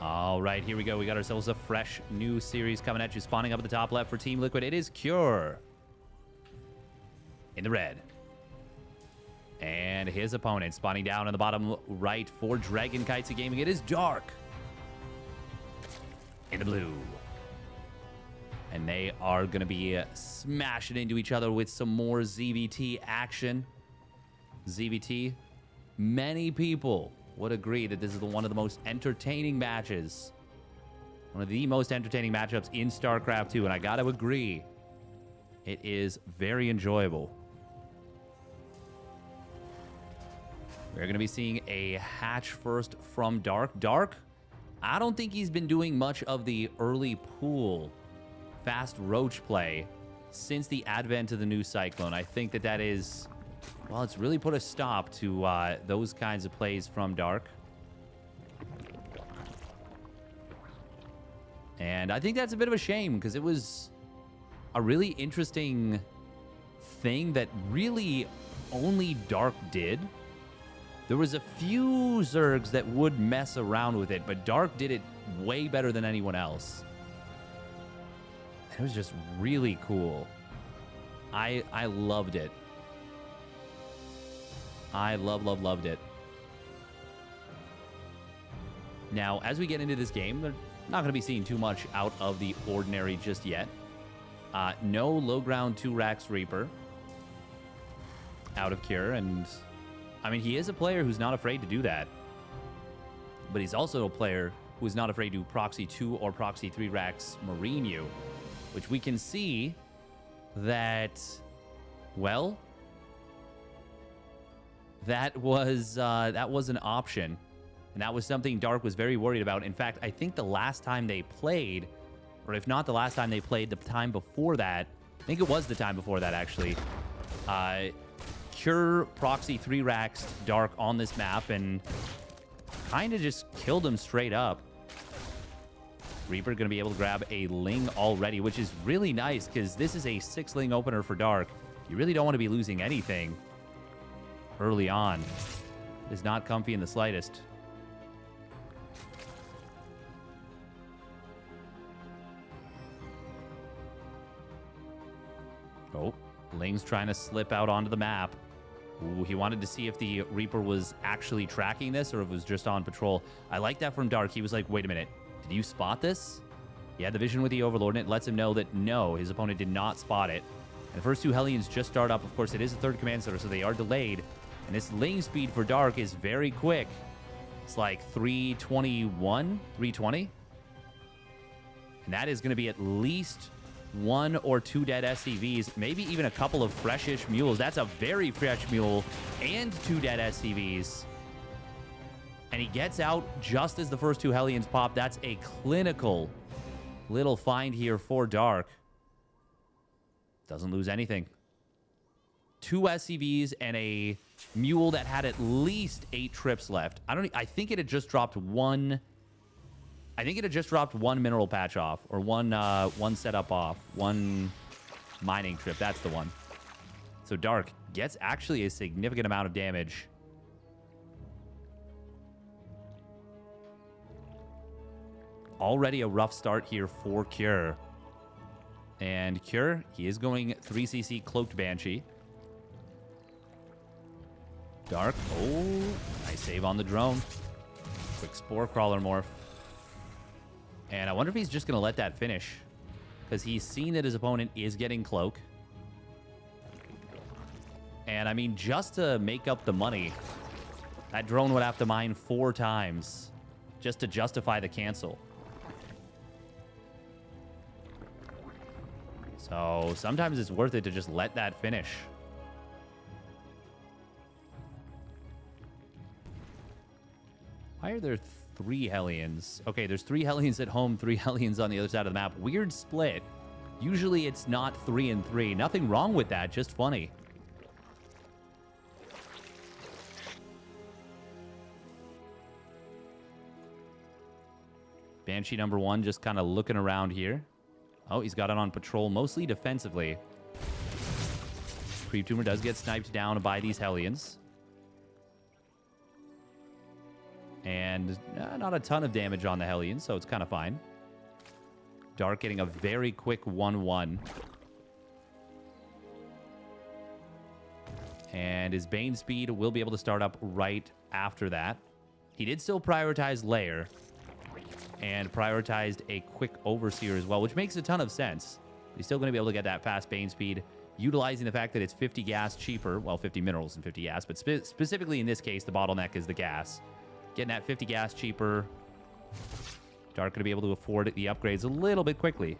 All right, here we go. We got ourselves a fresh new series coming at you. Spawning up at the top left for Team Liquid. It is Cure in the red. And his opponent spawning down in the bottom right for Dragon Kites Gaming. It is Dark in the blue. And they are going to be smashing into each other with some more ZvT action. ZvT, many people would agree that this is one of the most entertaining matches. One of the most entertaining matchups in StarCraft 2. And I got to agree, it is very enjoyable. We're going to be seeing a hatch first from Dark. Dark, I don't think he's been doing much of the early pool fast roach play since the advent of the new Cyclone. I think that is, well, it's really put a stop to those kinds of plays from Dark. And I think that's a bit of a shame because it was a really interesting thing that really only Dark did. There was a few Zergs that would mess around with it, but Dark did it way better than anyone else. It was just really cool. I loved it. I loved it. Now, as we get into this game, we're not going to be seeing too much out of the ordinary just yet. No low ground 2-Rax Reaper out of Cure, and I mean, he is a player who's not afraid to do that. But he's also a player who is not afraid to proxy 2 or proxy 3-Rax Marine you, which we can see that, well, that was an option. And that was something Dark was very worried about. In fact, I think the last time they played, or if not the last time they played, the time before that, I think it was the time before that, actually, Cure proxy 3-Rax Dark on this map and kind of just killed him straight up. Reaper going to be able to grab a Ling already, which is really nice because this is a 6-Ling opener for Dark. You really don't want to be losing anything early on. It is not comfy in the slightest. Oh, Ling's trying to slip out onto the map. Ooh, he wanted to see if the Reaper was actually tracking this or if it was just on patrol. I like that from Dark. He was like, wait a minute. Did you spot this? He had the vision with the Overlord, and it lets him know that no, his opponent did not spot it. And the first 2 Hellions just start up. Of course, it is a 3rd command center, so they are delayed. And this Ling speed for Dark is very quick. It's like 321, 320. And that is going to be at least 1 or 2 dead SCVs, maybe even a couple of freshish mules. That's a very fresh mule and 2 dead SCVs. And he gets out just as the first 2 Hellions pop. That's a clinical little find here for Dark. Doesn't lose anything. 2 SCVs and a mule that had at least 8 trips left. I think it had just dropped one. I think it had just dropped 1 mineral patch off, or one setup off, 1 mining trip. That's the one. So Dark gets actually a significant amount of damage. Already a rough start here for Cure. And Cure, he is going 3cc Cloaked Banshee. Dark, oh, nice save on the drone. Quick Spore Crawler morph. And I wonder if he's just going to let that finish, because he's seen that his opponent is getting Cloak. And I mean, just to make up the money, that drone would have to mine 4 times just to justify the cancel. So sometimes it's worth it to just let that finish. Why are there 3 Hellions? Okay, there's 3 Hellions at home, 3 Hellions on the other side of the map. Weird split. Usually it's not 3 and 3. Nothing wrong with that, just funny. Banshee number 1 just kind of looking around here. Oh, he's got it on patrol, mostly defensively. Creep Tumor does get sniped down by these Hellions. And not a ton of damage on the Hellion, so it's kind of fine. Dark getting a very quick 1-1. And his Bane speed will be able to start up right after that. He did still prioritize Lair and prioritized a quick Overseer as well, which makes a ton of sense. He's still going to be able to get that fast Bane speed, utilizing the fact that it's 50 gas cheaper. Well, 50 minerals and 50 gas, but specifically in this case, the bottleneck is the gas. Getting that 50 gas cheaper. Dark going to be able to afford the upgrades a little bit quickly.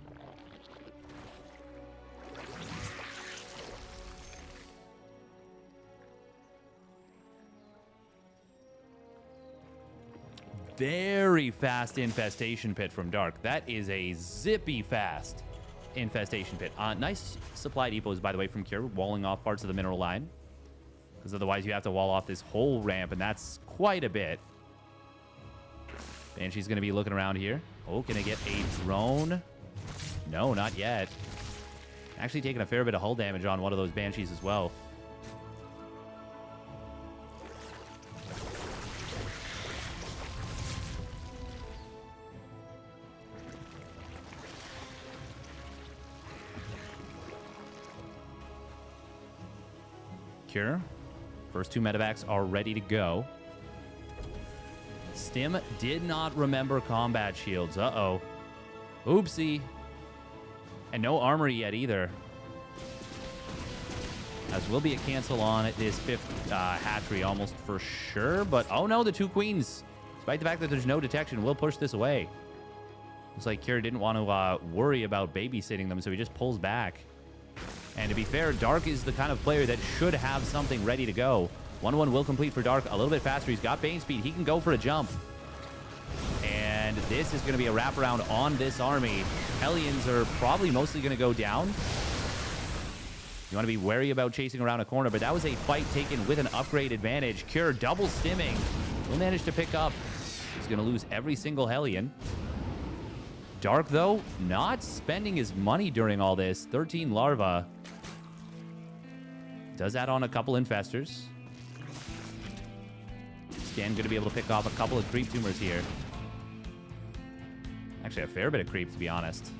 Very fast infestation pit from Dark. That is a zippy fast infestation pit. Nice supply depots, by the way, from Cure, walling off parts of the mineral line. Because otherwise you have to wall off this whole ramp, and that's quite a bit. Banshee's going to be looking around here. Oh, can I get a drone? No, not yet. Actually taking a fair bit of hull damage on one of those Banshees as well. Cure. First two medevacs are ready to go. Stim did not remember combat shields. Uh-oh. Oopsie. And no armory yet either. As will be a cancel on this fifth hatchery almost for sure. But, oh no, the two queens. Despite the fact that there's no detection, will push this away. Looks like Kira didn't want to worry about babysitting them, so he just pulls back. And to be fair, Dark is the kind of player that should have something ready to go. 1-1 will complete for Dark a little bit faster. He's got Bane speed. He can go for a jump. And this is going to be a wraparound on this army. Hellions are probably mostly going to go down. You want to be wary about chasing around a corner, but that was a fight taken with an upgrade advantage. Cure double stimming. Will manage to pick up. He's going to lose every single Hellion. Dark, though, not spending his money during all this. 13 larva. Does add on a couple infestors. Scan going to be able to pick off a couple of creep tumors here. Actually, a fair bit of creep, to be honest.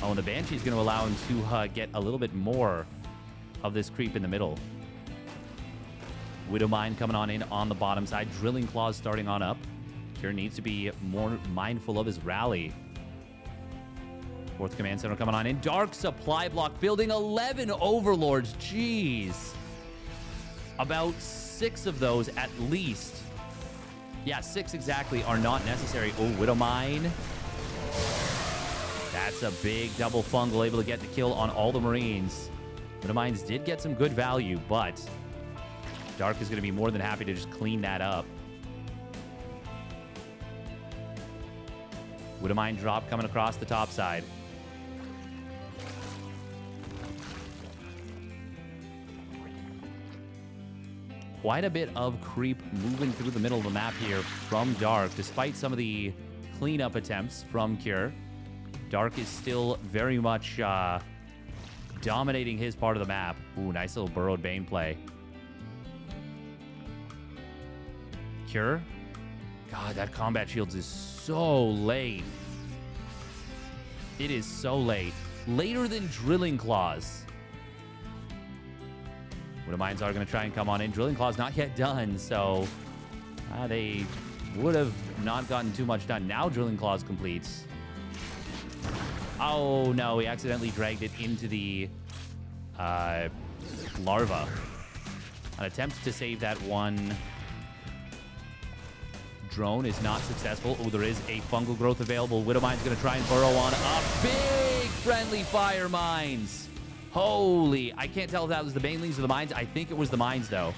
Oh, and the Banshee's going to allow him to get a little bit more of this creep in the middle. Widowmine coming on in on the bottom side. Drilling Claws starting on up. Cure needs to be more mindful of his rally. Fourth command center coming on in. Dark supply block building 11 overlords. Jeez. About 6 of those at least. Yeah, 6 exactly are not necessary. Oh, Widowmine. That's a big double fungal, able to get the kill on all the Marines. Widowmines did get some good value, but Dark is going to be more than happy to just clean that up. Widowmine drop coming across the top side. Quite a bit of creep moving through the middle of the map here from Dark, despite some of the cleanup attempts from Cure. Dark is still very much dominating his part of the map. Ooh, nice little burrowed Bane play. Cure. God, that combat shields is so late. It is so late. Later than Drilling Claws. Widowmines are going to try and come on in. Drilling Claws not yet done, so they would have not gotten too much done. Now Drilling Claws completes. Oh, no, he accidentally dragged it into the larva. An attempt to save that one drone is not successful. Oh, there is a fungal growth available. Widowmine's going to try and burrow on a big friendly fire mines. Holy, I can't tell if that was the Banelings or the mines. I think it was the mines, though.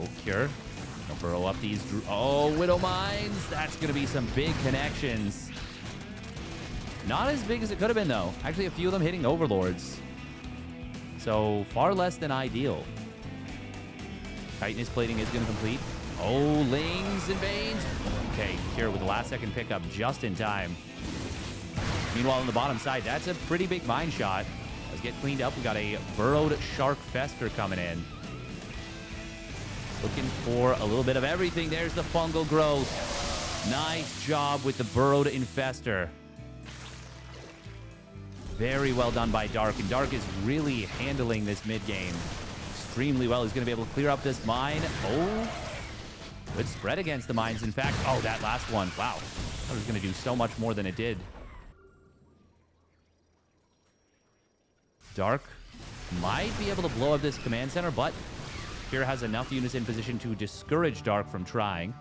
Oh, Cure. Don't burrow up these. Oh, Widowmines. That's going to be some big connections. Not as big as it could have been, though. Actually, a few of them hitting Overlords. So, far less than ideal. Chitinous plating is going to complete. Oh, Lings and Banes. Okay, Cure with the last second pickup just in time. Meanwhile, on the bottom side, that's a pretty big mine shot. Let's get cleaned up. We got a burrowed Shark Fester coming in. Looking for a little bit of everything. There's the fungal growth. Nice job with the burrowed Infestor. Very well done by Dark, and Dark is really handling this mid game extremely well. He's going to be able to clear up this mine. Oh, good spread against the mines, in fact. Oh, that last one. Wow. I thought it was going to do so much more than it did. Dark might be able to blow up this command center, but Kira has enough units in position to discourage Dark from trying.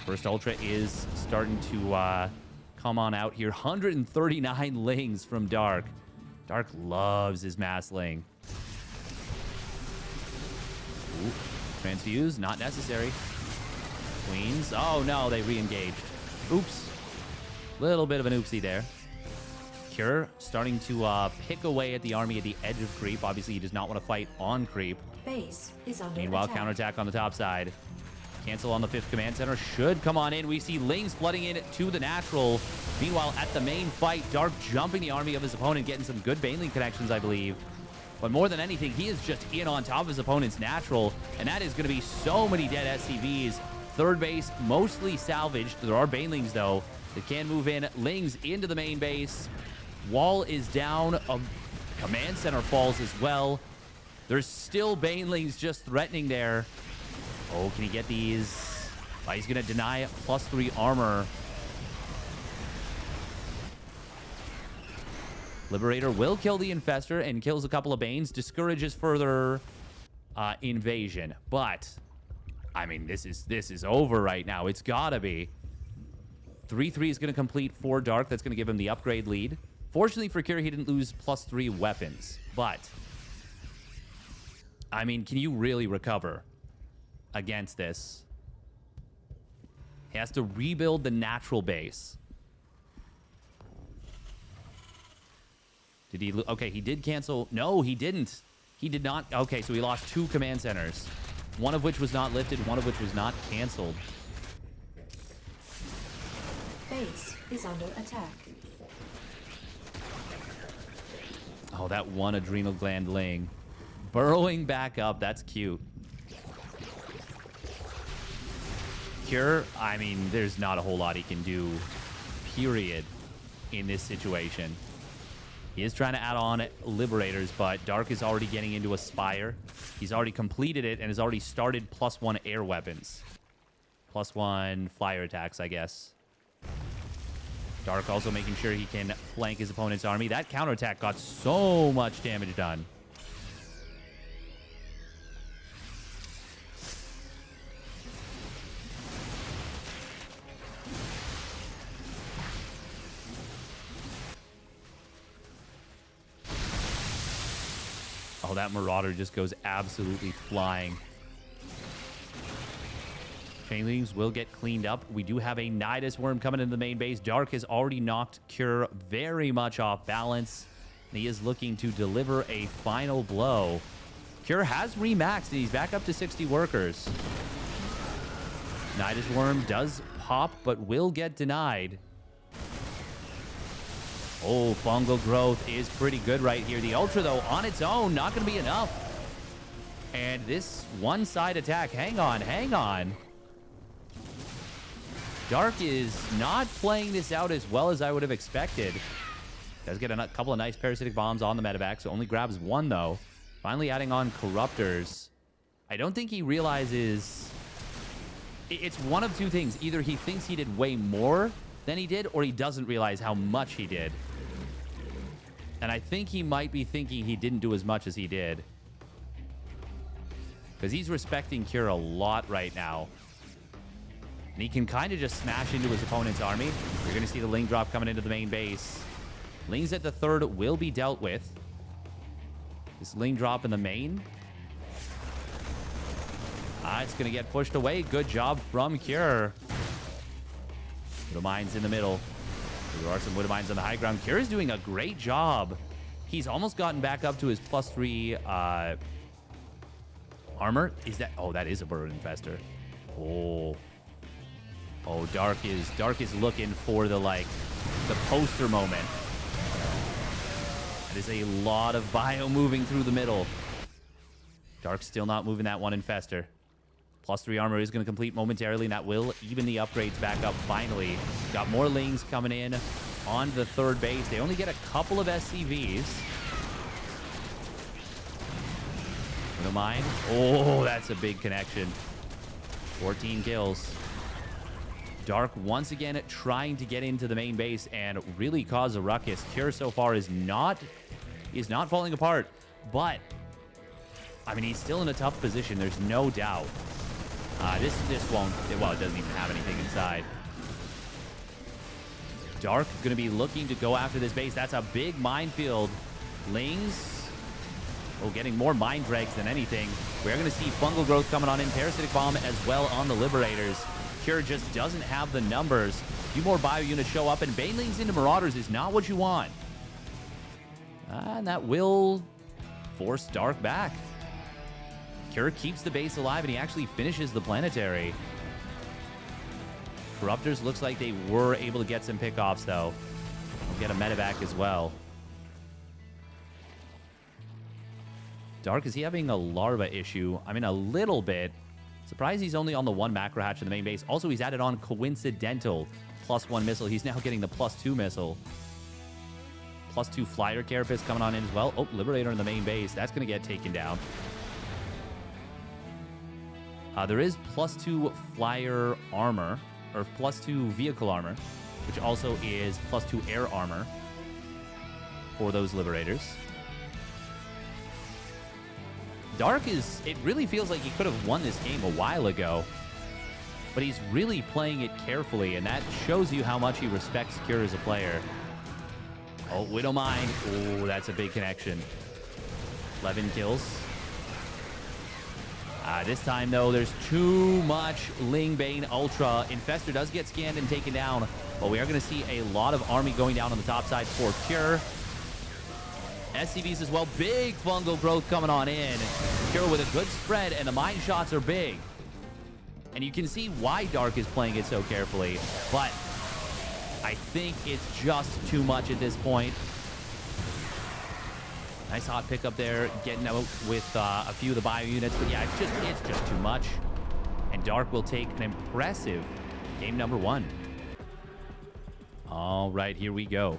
First Ultra is starting to come on out here. 139 lings from Dark. Dark loves his mass ling. Ooh, transfuse, not necessary. Queens. Oh, no, they re-engaged. Oops. Little bit of an oopsie there. Cure starting to pick away at the army at the edge of creep. Obviously, he does not want to fight on creep. Base is under Meanwhile, attack. counterattack on the top side. Cancel on the 5th command center should come on in. We see Lings flooding in to the natural. Meanwhile, at the main fight, Dark jumping the army of his opponent, getting some good Baneling connections, I believe. But more than anything, he is just in on top of his opponent's natural, and that is going to be so many dead SCVs. Third base, mostly salvaged. There are Banelings, though, that can move in. Lings into the main base. Wall is down. A command center falls as well. There's still Banelings just threatening there. Oh, can he get these? Oh, he's going to deny +3 armor. Liberator will kill the Infestor and kills a couple of Banes. Discourages further invasion. But, I mean, this is over right now. It's got to be. 3-3 is going to complete for Dark. That's going to give him the upgrade lead. Fortunately for Kira, he didn't lose +3 weapons. But, I mean, can you really recover against this? He has to rebuild the natural base. Did he? Okay, he did cancel. No, he didn't. He did not. Okay, so he lost 2 command centers. One of which was not lifted, one of which was not canceled. Base is under attack. Oh, that one adrenal gland ling. Burrowing back up. That's cute. Cure, I mean, there's not a whole lot he can do, period, in this situation. He is trying to add on Liberators, but Dark is already getting into a Spire. He's already completed it and has already started +1 air weapons. +1 flyer attacks, I guess. Dark also making sure he can flank his opponent's army. That counterattack got so much damage done. Oh, that Marauder just goes absolutely flying. Chainlings will get cleaned up. We do have a Nidus Worm coming into the main base. Dark has already knocked Cure very much off balance. And he is looking to deliver a final blow. Cure has remaxed, and he's back up to 60 workers. Nidus Worm does pop, but will get denied. Oh, fungal growth is pretty good right here. The Ultra, though, on its own, not going to be enough. And this one-side attack, hang on, hang on. Dark is not playing this out as well as I would have expected. Does get a couple of nice parasitic bombs on the medevac, so only grabs 1, though. Finally adding on Corruptors. I don't think he realizes... It's one of 2 things. Either he thinks he did way more than he did, or he doesn't realize how much he did. And I think he might be thinking he didn't do as much as he did. Because he's respecting Cure a lot right now. And he can kind of just smash into his opponent's army. You're going to see the Ling drop coming into the main base. Lings at the 3rd will be dealt with. This Ling drop in the main. It's going to get pushed away. Good job from Cure. Widow Mines in the middle. There are some Widow Mines on the high ground. Cure is doing a great job. He's almost gotten back up to his +3 armor. Is that... Oh, that is a Burrowed Infestor. Oh. Oh, Dark is looking for the poster moment. That is a lot of bio moving through the middle. Dark's still not moving that one Infestor. +3 armor is going to complete momentarily, and that will even the upgrades back up finally. Got more Lings coming in on the third base. They only get a couple of SCVs. Don't mind. Oh, that's a big connection. 14 kills. Dark once again trying to get into the main base and really cause a ruckus. Cure so far is not falling apart, but I mean, he's still in a tough position. There's no doubt. This won't, well, it doesn't even have anything inside. Dark going to be looking to go after this base. That's a big minefield. Lings, getting more mind dregs than anything. We're going to see fungal growth coming on in. Parasitic bomb as well on the Liberators. Cure just doesn't have the numbers. A few more bio units show up, and Banelings into Marauders is not what you want. And that will force Dark back. Cure keeps the base alive, and he actually finishes the planetary. Corruptors looks like they were able to get some pickoffs, though. We'll get a medevac as well. Dark, is he having a larva issue? I mean, a little bit. Surprised he's only on the 1 macro hatch in the main base. Also, he's added on coincidental +1 missile. He's now getting the +2 missile. +2 flyer carapace coming on in as well. Oh, Liberator in the main base. That's going to get taken down. There is +2 flyer armor, or +2 vehicle armor, which also is +2 air armor for those Liberators. Dark is, it really feels like he could have won this game a while ago, but he's really playing it carefully, and that shows you how much he respects Cure as a player. Oh, Widowmine. Oh, that's a big connection. 11 kills. This time, though, there's too much Lingbane Ultra. Infestor does get scanned and taken down, but we are going to see a lot of army going down on the top side for Cure. SCVs as well. Big fungal growth coming on in. Cure with a good spread, and the mine shots are big. And you can see why Dark is playing it so carefully, but I think it's just too much at this point. Nice hot pickup there, getting out with a few of the bio units, but yeah, it's just too much. And Dark will take an impressive game number 1. All right, here we go.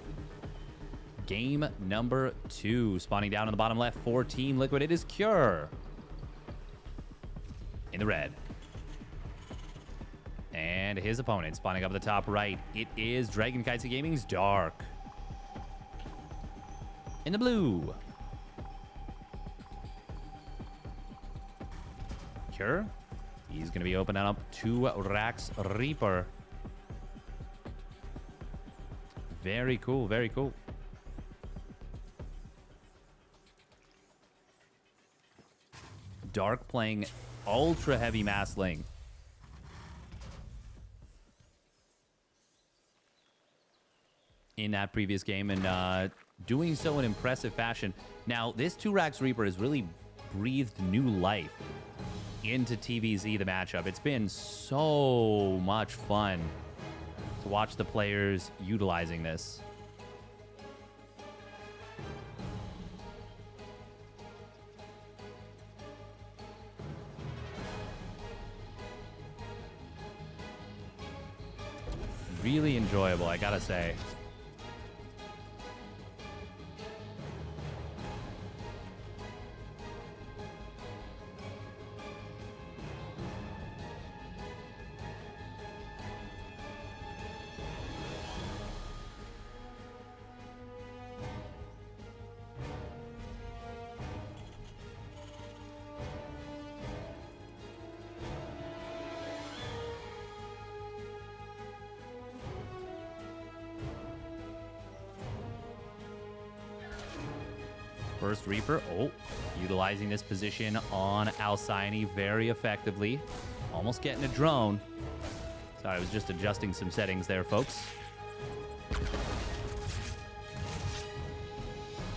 Game number 2, spawning down on the bottom left for Team Liquid. It is Cure in the red. And his opponent spawning up at the top right. It is Dragon Kites Gaming's Dark in the blue. Cure, he's going to be opening up 2 Rax Reaper. Very cool, very cool. Dark playing ultra heavy massling. In that previous game, and doing so in impressive fashion. Now, this 2 Rax Reaper has really breathed new life into TVZ, the matchup. It's been so much fun to watch the players utilizing this. Really enjoyable, I gotta say. First Reaper, utilizing this position on Alcyone very effectively. Almost getting a drone. Sorry, I was just adjusting some settings there, folks.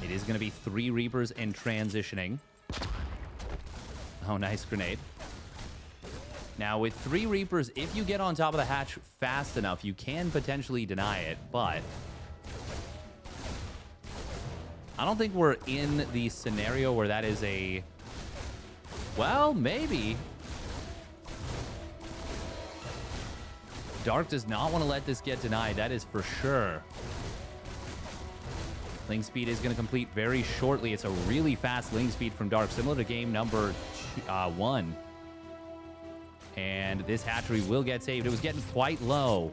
It is going to be 3 Reapers and transitioning. Oh, nice grenade. Now, with 3 Reapers, if you get on top of the hatch fast enough, you can potentially deny it, but I don't think we're in the scenario where that is a... Well, maybe. Dark does not want to let this get denied. That is for sure. Ling speed is going to complete very shortly. It's a really fast Ling speed from Dark, similar to game number 1. And this hatchery will get saved. It was getting quite low,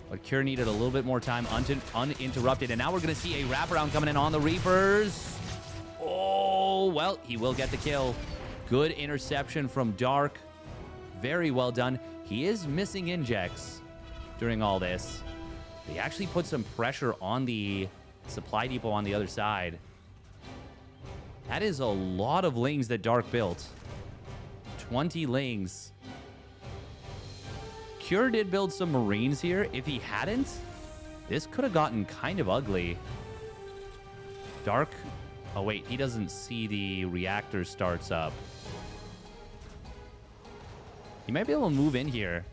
but Cure needed a little bit more time uninterrupted. And now we're going to see a wraparound coming in on the Reapers. Oh, well, he will get the kill. Good interception from Dark. Very well done. He is missing injects during all this. He actually put some pressure on the supply depot on the other side. That is a lot of Lings that Dark built. 20 Lings. Cure did build some Marines here. If he hadn't, this could have gotten kind of ugly. Dark. Oh, wait. He doesn't see the reactor starts up. He might be able to move in here.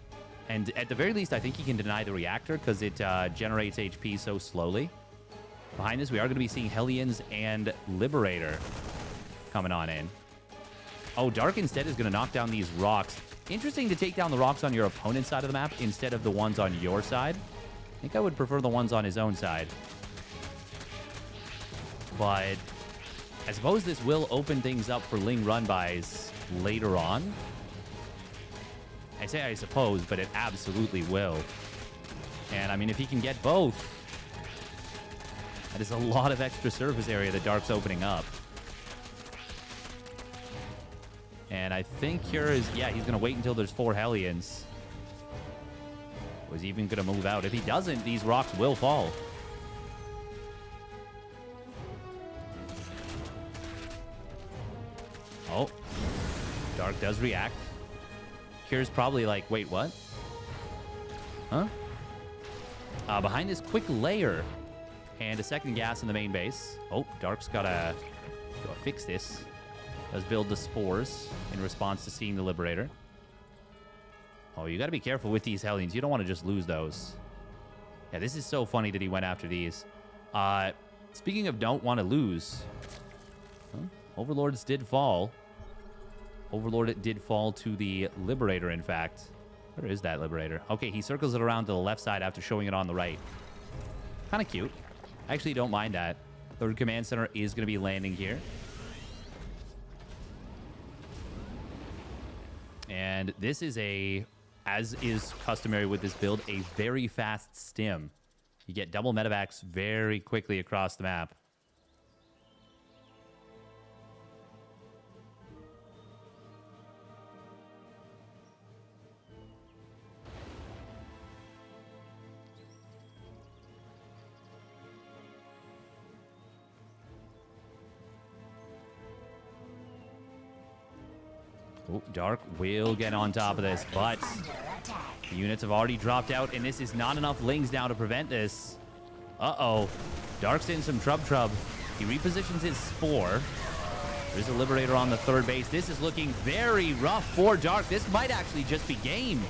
And at the very least, I think he can deny the reactor because it generates HP so slowly. Behind this, we are going to be seeing Hellions and Liberator coming on in. Oh, Dark instead is going to knock down these rocks. Interesting to take down the rocks on your opponent's side of the map instead of the ones on your side. I think I would prefer the ones on his own side. But I suppose this will open things up for Ling run-bys later on. I say I suppose, but it absolutely will. And, I mean, if he can get both, that is a lot of extra surface area that Dark's opening up. And I think Cure is... Yeah, he's going to wait until there's 4 Hellions. Was he even going to move out? If he doesn't, these rocks will fall. Oh. Dark does react. Cure's probably like, wait, what? Huh? Behind this quick layer and a second gas in the main base. Oh, Dark's gotta fix this. Does build the spores in response to seeing the Liberator. Oh, you gotta be careful with these Hellions. You don't want to just lose those. Yeah, this is so funny that he went after these. Speaking of don't want to lose. Huh? Overlords did fall. Overlord did fall to the Liberator, in fact. Where is that Liberator? Okay, he circles it around to the left side after showing it on the right. Kind of cute. I actually don't mind that. Third Command Center is going to be landing here. And this is a, as is customary with this build, a very fast stim. You get double medevacs very quickly across the map. Oh, Dark will get on top of this, but the units have already dropped out, and this is not enough Lings now to prevent this. Uh-oh. Dark's in some trub. He repositions his Spore. There's a Liberator on the third base. This is looking very rough for Dark. This might actually just be game.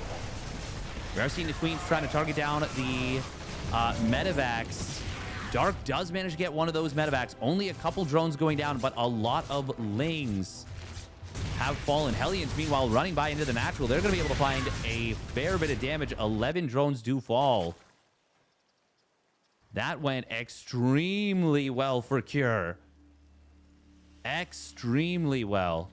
We are seeing the Queens trying to target down the medevacs. Dark does manage to get one of those medevacs. Only a couple drones going down, but a lot of Lings have fallen. Hellions, meanwhile, running by into the natural. They're going to be able to find a fair bit of damage. 11 drones do fall. That went extremely well for Cure. Extremely well.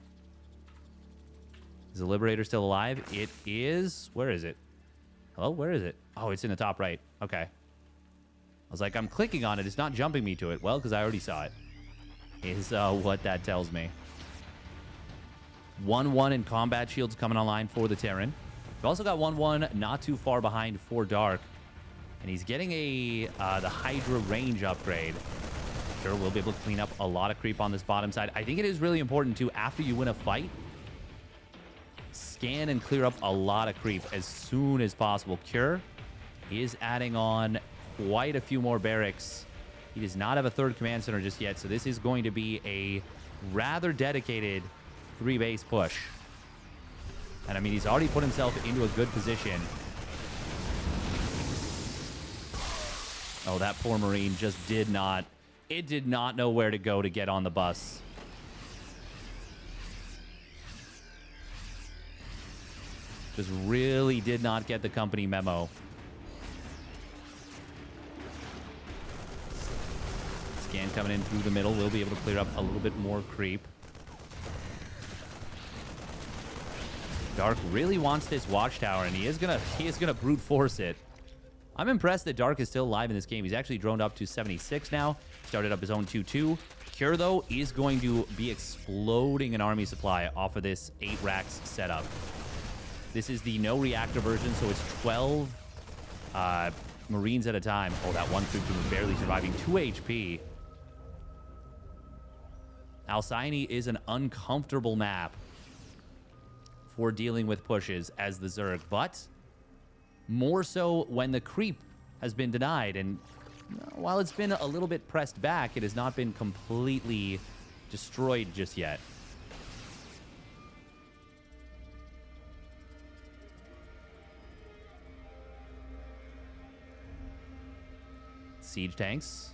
Is the Liberator still alive? It is. Where is it? Hello? Where is it? Oh, it's in the top right. Okay. I was like, I'm clicking on it. It's not jumping me to it. Well, because I already saw it. Is what that tells me. 1-1 in combat shields coming online for the Terran. We've also got 1-1 not too far behind for Dark. And he's getting the Hydra range upgrade. Sure, we'll be able to clean up a lot of creep on this bottom side. I think it is really important, too, after you win a fight, scan and clear up a lot of creep as soon as possible. Cure is adding on quite a few more barracks. He does not have a third command center just yet, so this is going to be a rather dedicated 3-base push. And I mean, he's already put himself into a good position. Oh, that poor Marine just did not know where to go to get on the bus. Just really did not get the company memo. Scan coming in through the middle. We'll be able to clear up a little bit more creep. Dark really wants this watchtower, and he is gonna brute force it. I'm impressed that Dark is still alive in this game. He's actually droned up to 76 now. Started up his own 2-2. Cure, though, is going to be exploding an army supply off of this 8 racks setup. This is the no reactor version, so it's 12 Marines at a time. Oh, that one creep was barely surviving. 2 HP. Alcyone is an uncomfortable map for dealing with pushes as the Zerg, but more so when the creep has been denied. And while it's been a little bit pressed back, it has not been completely destroyed just yet. Siege tanks.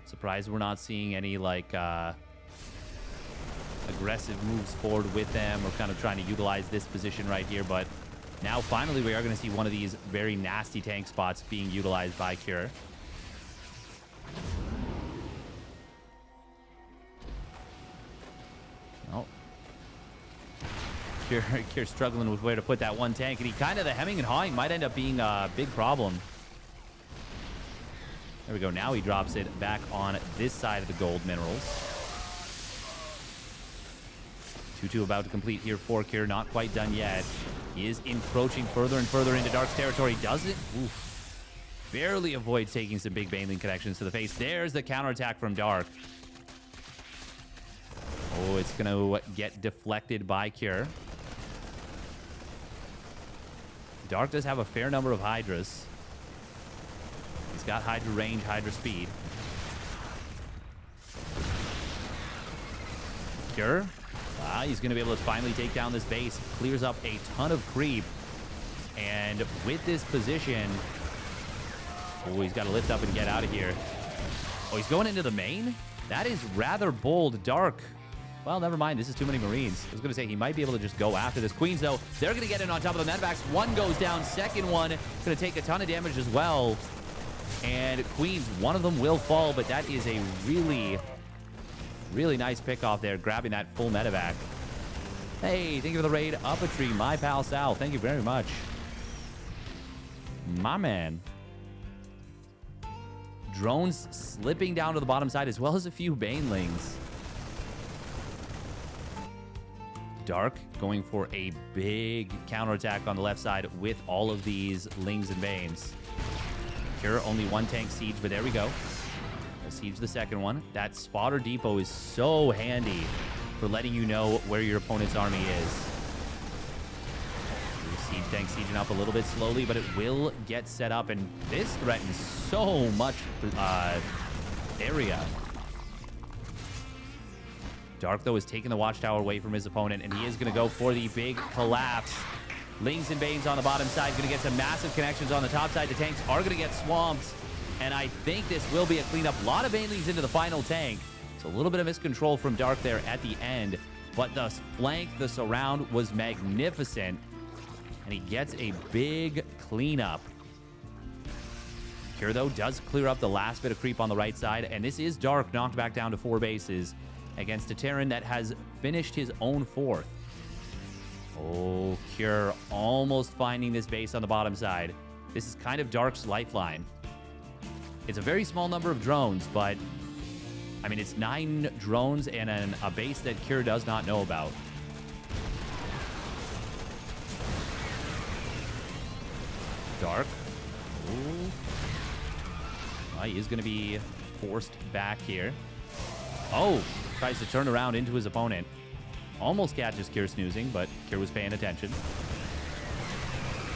Surprised we're not seeing any, like, aggressive moves forward with them. We're kind of trying to utilize this position right here, but now finally we are going to see one of these very nasty tank spots being utilized by Cure. Oh. Cure struggling with where to put that one tank, and he kind of, the hemming and hawing might end up being a big problem. There we go. Now he drops it back on this side of the gold minerals. 2-2 about to complete here for Cure. Not quite done yet. He is encroaching further and further into Dark's territory. Does it? Oof. Barely avoids taking some big Baneling connections to the face. There's the counterattack from Dark. Oh, it's going to get deflected by Cure. Dark does have a fair number of Hydras. He's got Hydra range, Hydra speed. Cure. He's going to be able to finally take down this base. Clears up a ton of creep. And with this position... Oh, he's got to lift up and get out of here. Oh, he's going into the main? That is rather bold. Dark. Well, never mind. This is too many Marines. I was going to say he might be able to just go after this. Queens, though, they're going to get in on top of the medvacs. One goes down. Second one going to take a ton of damage as well. And Queens, one of them will fall, but that is a really... really nice pick off there, grabbing that full medevac. Hey, thank you for the raid. Up a tree, my pal Sal. Thank you very much. My man. Drones slipping down to the bottom side, as well as a few Banelings. Dark going for a big counterattack on the left side with all of these Lings and Banes. Cure, only one tank siege, but there we go. Siege the second one. That spotter depot is so handy for letting you know where your opponent's army is. Siege tank sieging up a little bit slowly, but it will get set up, and this threatens so much area. Dark, though, is taking the watchtower away from his opponent, and he is going to go for the big collapse. Lings and Banes on the bottom side, going to get some massive connections on the top side. The tanks are going to get swamped. And I think this will be a cleanup. A lot of Banelings into the final tank. It's a little bit of miscontrol from Dark there at the end. But the flank, the surround was magnificent. And he gets a big cleanup. Cure, though, does clear up the last bit of creep on the right side. And this is Dark knocked back down to 4 bases against a Terran that has finished his own 4th. Oh, Cure almost finding this base on the bottom side. This is kind of Dark's lifeline. It's a very small number of drones, but, I mean, it's 9 drones and a base that Cure does not know about. Dark. Ooh. He is going to be forced back here. Oh, tries to turn around into his opponent. Almost catches Cure snoozing, but Cure was paying attention.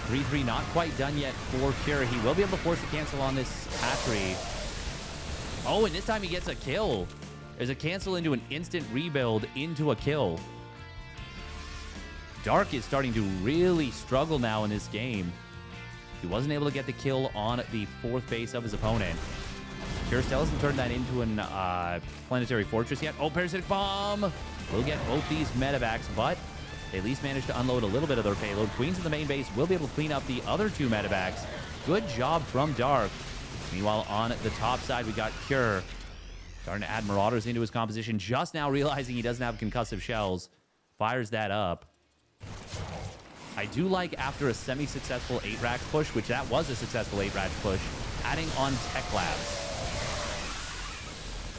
3-3 not quite done yet for Cure. He will be able to force a cancel on this hatchery. Oh, and this time he gets a kill. There's a cancel into an instant rebuild into a kill. Dark is starting to really struggle now in this game. He wasn't able to get the kill on the 4th base of his opponent. Cure still hasn't turned that into an planetary fortress yet. Oh, parasitic bomb! We'll get both these medevacs, but They at least managed to unload a little bit of their payload. Queens in the main base will be able to clean up the other 2 medevacs. Good job from Dark. Meanwhile, on the top side, we got Cure. Starting to add Marauders into his composition. Just now realizing he doesn't have concussive shells. Fires that up. I do like, after a semi-successful 8-rack push, which that was a successful 8-rack push, adding on Tech Labs.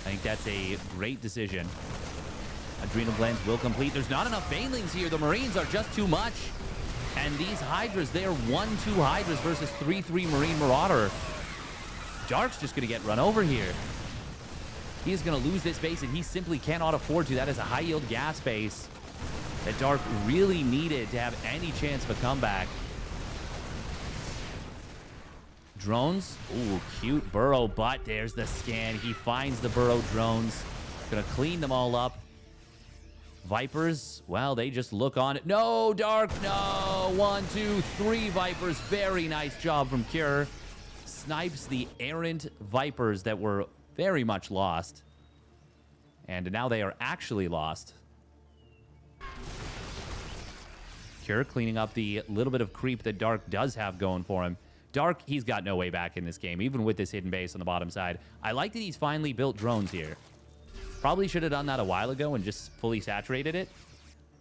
I think that's a great decision. Adrenal Glands will complete. There's not enough Banelings here. The Marines are just too much. And these Hydras, they are 1-2 Hydras versus 3-3 Marine Marauder. Dark's just going to get run over here. He is going to lose this base, and he simply cannot afford to. That is a high-yield gas base that Dark really needed to have any chance of a comeback. Drones. Ooh, cute burrow, but there's the scan. He finds the burrow drones. Going to clean them all up. Vipers, well, they just look on it. No, Dark, no. 1, 2, 3 Vipers. Very nice job from Cure. Snipes the errant Vipers that were very much lost. And now they are actually lost. Cure cleaning up the little bit of creep that Dark does have going for him. Dark, he's got no way back in this game, even with this hidden base on the bottom side. I like that he's finally built drones here. Probably should have done that a while ago and just fully saturated it.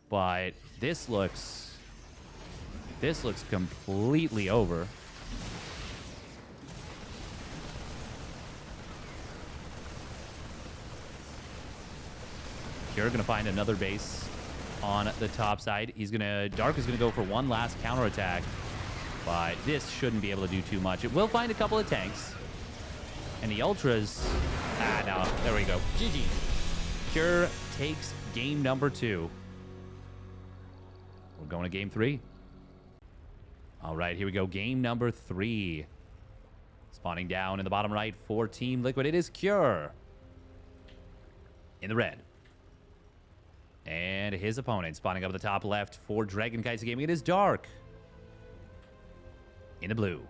But this looks completely over. You're going to find another base on the top side. Dark is going to go for one last counterattack. But this shouldn't be able to do too much. It will find a couple of tanks. And the Ultras... no. There we go. GG. Cure takes game number 2. We're going to game 3. All right, here we go. Game number 3. Spawning down in the bottom right for Team Liquid. It is Cure. In the red. And his opponent spawning up at the top left for Dragon Kite's gaming. It is Dark. In the blue.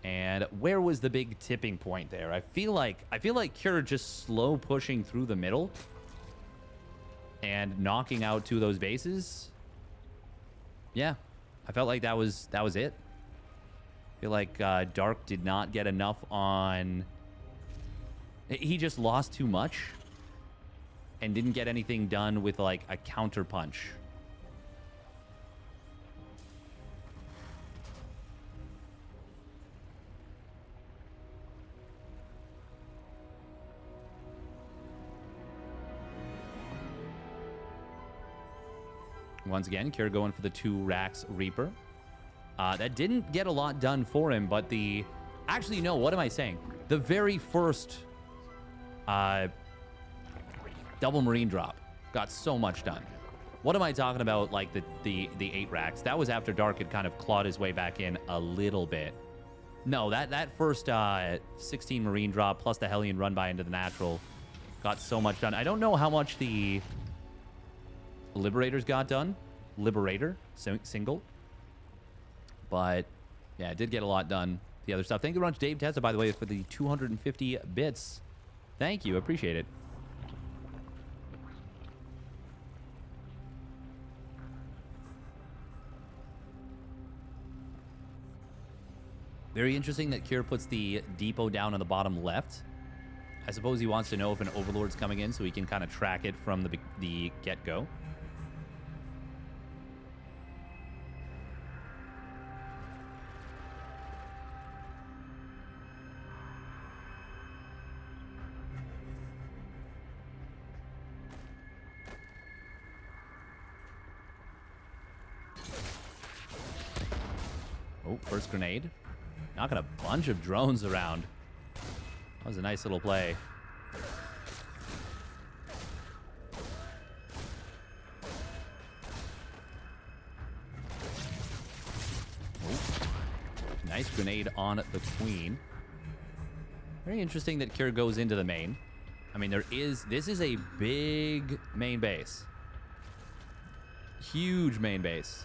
And where was the big tipping point there? I feel like Cure just slow pushing through the middle and knocking out 2 of those bases. Yeah, I felt like that was it. I feel like Dark did not get enough on... He just lost too much and didn't get anything done with like a counter punch. Once again, Cure going for the 2 racks Reaper. That didn't get a lot done for him, but the... Actually, no, what am I saying? The very first double Marine drop got so much done. What am I talking about, like the 8 racks? That was after Dark had kind of clawed his way back in a little bit. No, that first 16 Marine drop plus the Hellion run by into the natural got so much done. I don't know how much the... Liberators got done. Liberator single. But yeah, it did get a lot done. The other stuff. Thank you very much, Dave Tessa, by the way, for the 250 bits. Thank you. Appreciate it. Very interesting that Cure puts the depot down on the bottom left. I suppose he wants to know if an Overlord's coming in so he can kind of track it from the get-go. Oh, first grenade. Knocking a bunch of drones around. That was a nice little play. Oh, nice grenade on the Queen. Very interesting that Cure goes into the main. I mean, this is a big main base. Huge main base.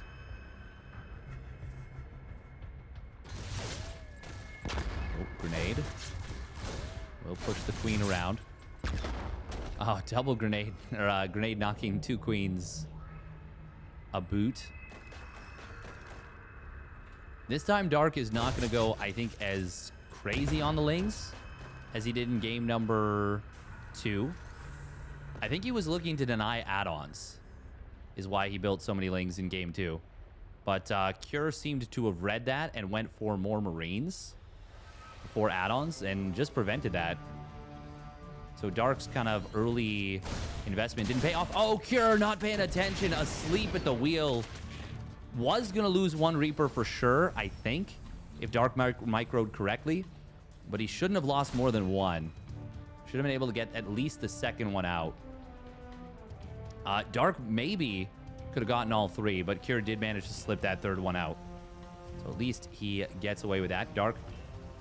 Grenade. We'll push the Queen around. Oh, double grenade. Or grenade knocking 2 Queens a boot. This time, Dark is not going to go, I think, as crazy on the Lings as he did in game number 2. I think he was looking to deny add-ons, is why he built so many Lings in game 2. But Cure seemed to have read that and went for more Marines for add-ons and just prevented that. So Dark's kind of early investment didn't pay off. Oh, Cure not paying attention, asleep at the wheel. Was going to lose one Reaper for sure, I think, if Dark microed correctly. But he shouldn't have lost more than one. Should have been able to get at least the second one out. Dark maybe could have gotten all 3, but Cure did manage to slip that third one out. So at least he gets away with that. Dark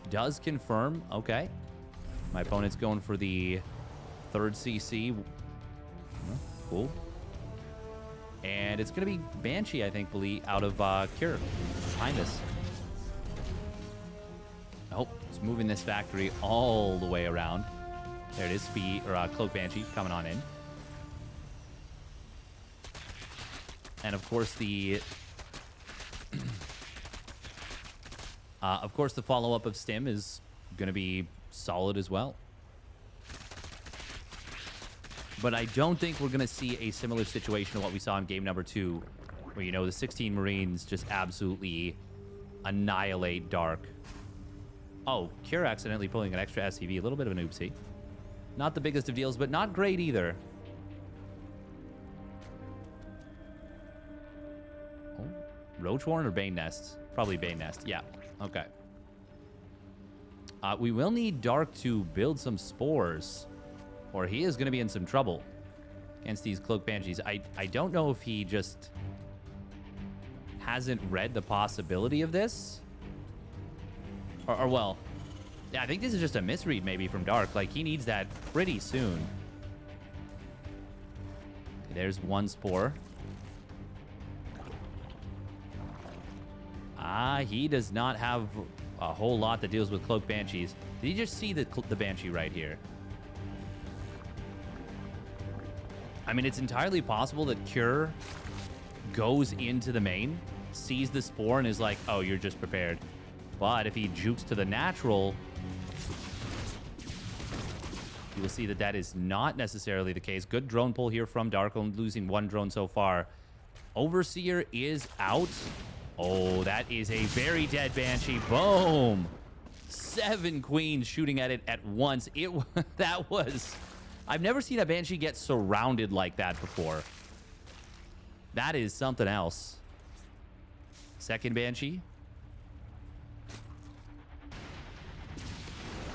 does confirm. Okay. My opponent's going for the third CC. Cool. And it's going to be Banshee, I think, out of Cure behind us. Oh, it's moving this factory all the way around. There it is, Cloak Banshee coming on in. And of course the follow-up of Stim is going to be solid as well. But I don't think we're going to see a similar situation to what we saw in game number 2, where, you know, the 16 Marines just absolutely annihilate Dark. Oh, Cure accidentally pulling an extra SCV. A little bit of an oopsie. Not the biggest of deals, but not great either. Oh, Roach Warren or Bane Nest? Probably Bane Nest. Yeah. Okay. We will need Dark to build some spores, or he is going to be in some trouble against these Cloak Banshees. I don't know if he just hasn't read the possibility of this. Or well, yeah, I think this is just a misread maybe from Dark. Like, he needs that pretty soon. Okay, there's one spore. He does not have a whole lot that deals with Cloak Banshees. Did you just see the Banshee right here? I mean, it's entirely possible that Cure goes into the main, sees the spore, and is like, oh, you're just prepared. But if he jukes to the natural, you will see that that is not necessarily the case. Good drone pull here from Dark, only losing one drone so far. Overseer is out. Oh, that is a very dead Banshee. Boom. 7 queens shooting at it at once. That was... I've never seen a Banshee get surrounded like that before. That is something else. Second Banshee.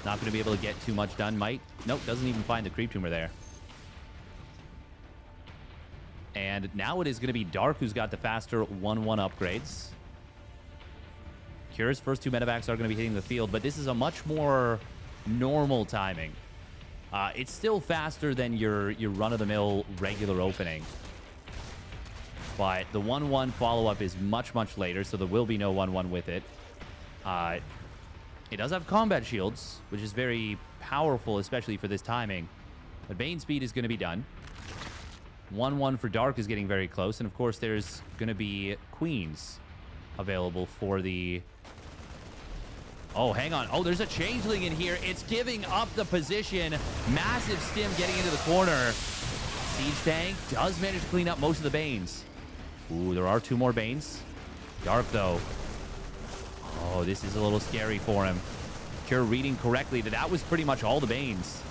Not going to be able to get too much done. Might. Nope, doesn't even find the creep tumor there. And now it is going to be Dark who's got the faster 1-1 upgrades. Cure's first 2 medevacs are going to be hitting the field, but this is a much more normal timing. It's still faster than your run-of-the-mill regular opening. But the 1-1 follow-up is much, much later, so there will be no 1-1 with it. It does have combat shields, which is very powerful, especially for this timing. But Bane speed is going to be done. 1-1 for Dark is getting very close. And, of course, there's going to be queens available for the... Oh, hang on. Oh, there's a changeling in here. It's giving up the position. Massive stim getting into the corner. Siege tank does manage to clean up most of the Banes. Ooh, there are 2 more Banes. Dark, though. Oh, this is a little scary for him. Cure reading correctly that was pretty much all the Banes.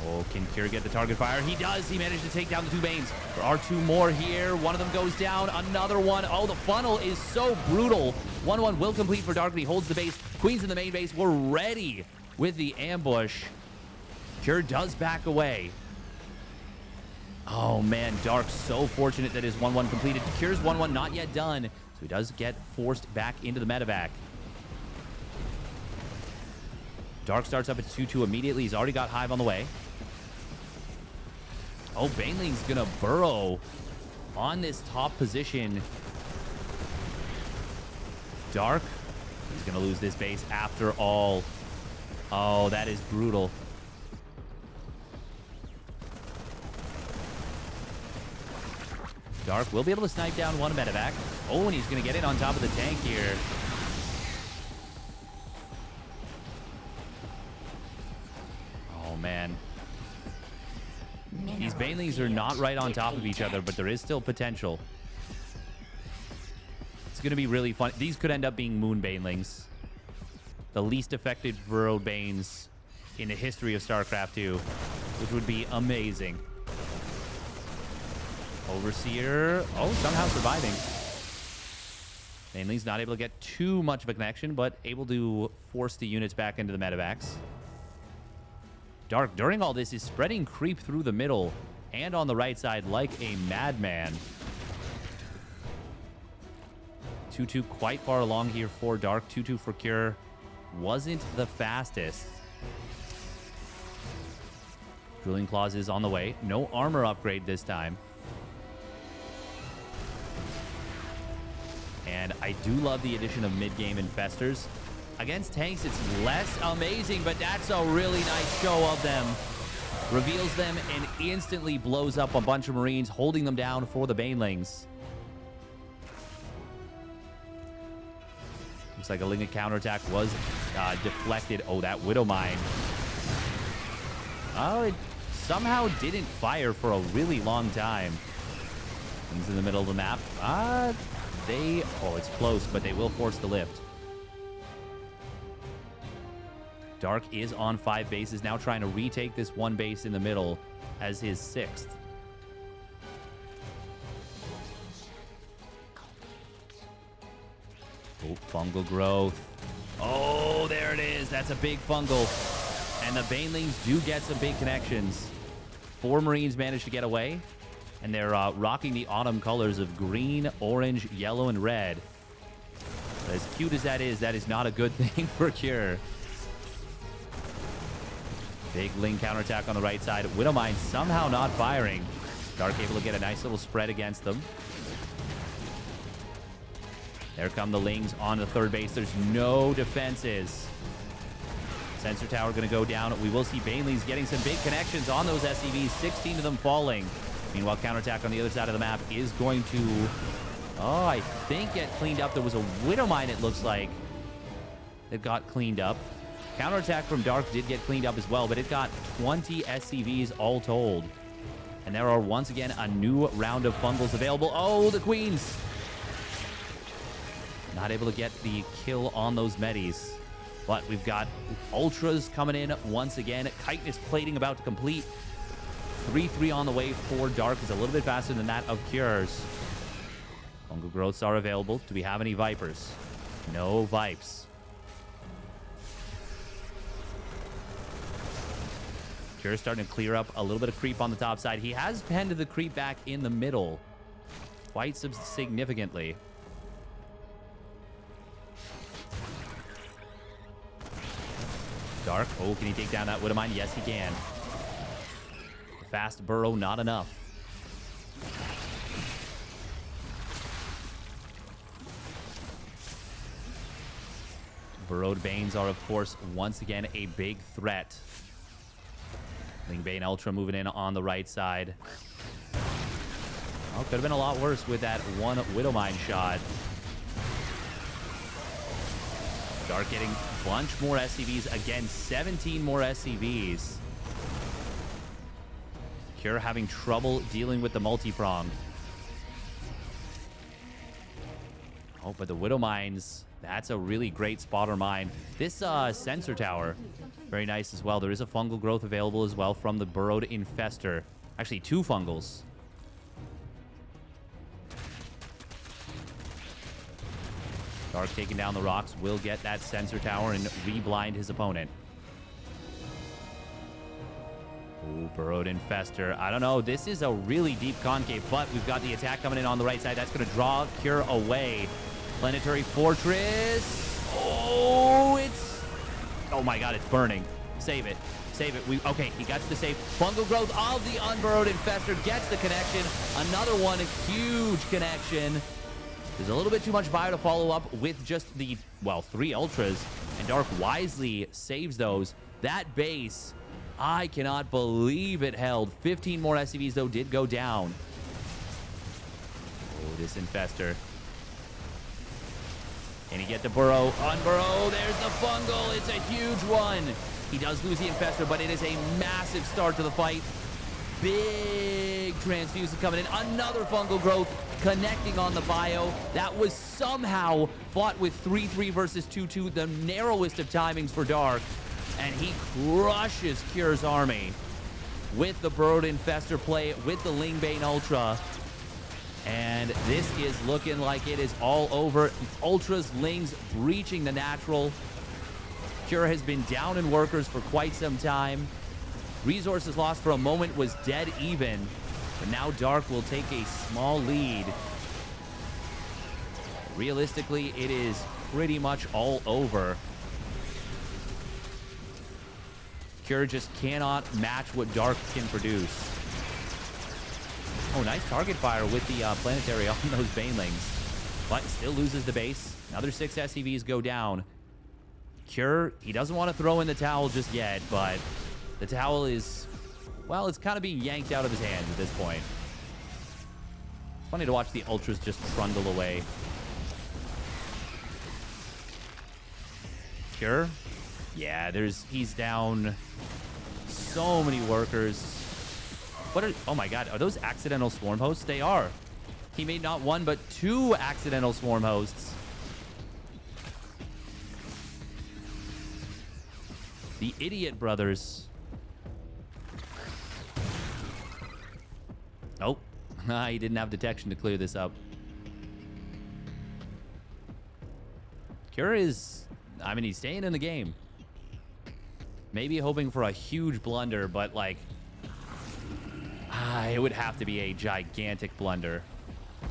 Oh, can Cure get the target fire? He does. He managed to take down the 2 Banes. There are 2 more here. One of them goes down. Another one. Oh, the funnel is so brutal. 1-1 will complete for Dark, and he holds the base. Queens in the main base. We're ready with the ambush. Cure does back away. Oh, man. Dark so fortunate that his 1-1 completed. Cure's 1-1 not yet done, so he does get forced back into the medevac. Dark starts up at 2-2 immediately. He's already got Hive on the way. Oh, Baneling's going to burrow on this top position. Dark, he's going to lose this base after all. Oh, that is brutal. Dark will be able to snipe down one medevac. Oh, and he's going to get in on top of the tank here. Oh, man. These banelings are not right on top of each other, but there is still potential. It's going to be really fun. These could end up being moon banelings. The least affected burrowed banes in the history of StarCraft 2, which would be amazing. Overseer, oh, somehow surviving. Baneling's not able to get too much of a connection, but able to force the units back into the medevacs. Dark, during all this, is spreading creep through the middle and on the right side like a madman. 2-2 quite far along here for Dark. 2-2 for Cure. Wasn't the fastest. Drilling Claws is on the way. No armor upgrade this time. And I do love the addition of mid-game Infestors. Against tanks, it's less amazing, but that's a really nice show of them. Reveals them and instantly blows up a bunch of Marines, holding them down for the banelings. Looks like a Lingard counterattack was deflected. Oh, that Widow Mine. Oh, it somehow didn't fire for a really long time. Things in the middle of the map. Oh, it's close, but they will force the lift. Dark is on 5 bases, now trying to retake this one base in the middle as his 6th. Oh, fungal growth. Oh, there it is. That's a big fungal. And the banelings do get some big connections. 4 Marines managed to get away. And they're rocking the autumn colors of green, orange, yellow, and red. But as cute as that is not a good thing for Cure. Big Ling counterattack on the right side. Widowmine somehow not firing. Dark able to get a nice little spread against them. There come the Lings on the 3rd base. There's no defenses. Sensor tower going to go down. We will see banelings getting some big connections on those SCVs. 16 of them falling. Meanwhile, counterattack on the other side of the map is going to, I think, get cleaned up. There was a Widowmine, it looks like, that got cleaned up. Counterattack from Dark did get cleaned up as well, but it got 20 SCVs all told. And there are, once again, a new round of fungals available. Oh, the Queens! Not able to get the kill on those medis. But we've got Ultras coming in once again. Chitinous plating about to complete. 3-3 on the way for Dark. Is a little bit faster than that of Cure's. Fungal growths are available. Do we have any Vipers? No Vipes. Cure's starting to clear up a little bit of creep on the top side. He has penned the creep back in the middle quite significantly. Dark. Oh, can he take down that Widowmine? Yes, he can. Fast burrow, not enough. Burrowed Banes are, of course, once again a big threat. Lingbane Ultra moving in on the right side. Oh, could have been a lot worse with that one Widowmine shot. Dark getting a bunch more SCVs. Again, 17 more SCVs. Cure having trouble dealing with the multi-prong. Oh, but the Widowmines, that's a really great spotter mine. This sensor tower, very nice as well. There is a fungal growth available as well from the burrowed Infestor. Actually, 2 fungals. Dark taking down the rocks will get that sensor tower and re-blind his opponent. Ooh, burrowed Infestor. I don't know. This is a really deep concave, but we've got the attack coming in on the right side. That's going to draw Cure away. Planetary Fortress. Oh, it's... Oh my god, it's burning. Save it. Save it. Okay, he got to the save. Fungal growth of the unburrowed Infestor gets the connection. Another one, a huge connection. There's a little bit too much fire to follow up with just the, well, 3 Ultras. And Dark wisely saves those. That base, I cannot believe it held. 15 more SCVs, though, did go down. this Infestor. Can he get the burrow? On burrow, there's the fungal. It's a huge one. He does lose the Infestor, but it is a massive start to the fight. Big transfusion coming in. Another fungal growth connecting on the bio. That was somehow fought with 3-3 versus 2-2, the narrowest of timings for Dark. And he crushes Cure's army with the Burrowed Infestor play, with the Lingbane Ultra. And this is looking like it is all over. Ultras, Lings breaching the natural. Cure has been down in workers for quite some time. Resources lost for a moment was dead even. But now Dark will take a small lead. Realistically, it is pretty much all over. Cure just cannot match what Dark can produce. Oh, nice target fire with the planetary on those Banelings. But still loses the base. Another 6 SCVs go down. Cure, he doesn't want to throw in the towel just yet, but the towel is, well, it's kind of being yanked out of his hands at this point. Funny to watch the Ultras just trundle away. Cure? Yeah, he's down so many workers. Oh my god, are those accidental swarm hosts? They are. He made not one, but 2 accidental swarm hosts. The Idiot Brothers. Oh, he didn't have detection to clear this up. Cure is, I mean, he's staying in the game. Maybe hoping for a huge blunder, but like, it would have to be a gigantic blunder.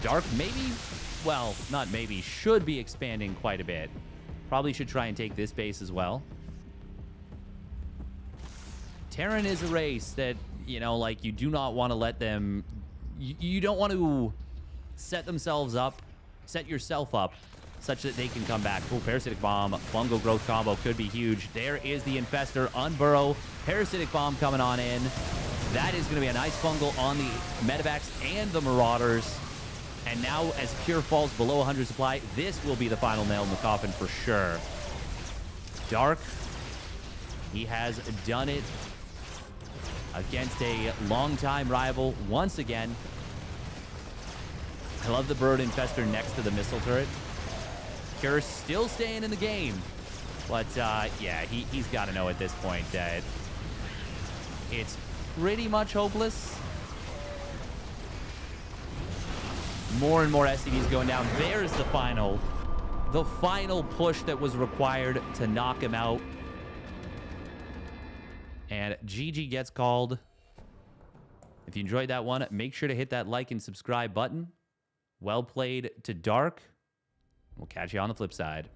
Dark maybe, well, not maybe, should be expanding quite a bit. Probably should try and take this base as well. Terran is a race that, you know, like, you do not want to let them... You don't want to set yourself up such that they can come back. Oh, Parasitic Bomb, Fungal Growth combo could be huge. There is the Infestor, Unburrow, Parasitic Bomb coming on in. That is going to be a nice fungal on the Medivacs and the Marauders. And now, as Cure falls below 100 supply, this will be the final nail in the coffin for sure. Dark, he has done it against a longtime rival once again. I love the Bird Infestor next to the missile turret. Cure still staying in the game. But, yeah, he's got to know at this point that it's pretty much hopeless. More and more SCVs going down. There's the final push that was required to knock him out. And GG gets called. If you enjoyed that one, make sure to hit that like and subscribe button. Well played to Dark. We'll catch you on the flip side.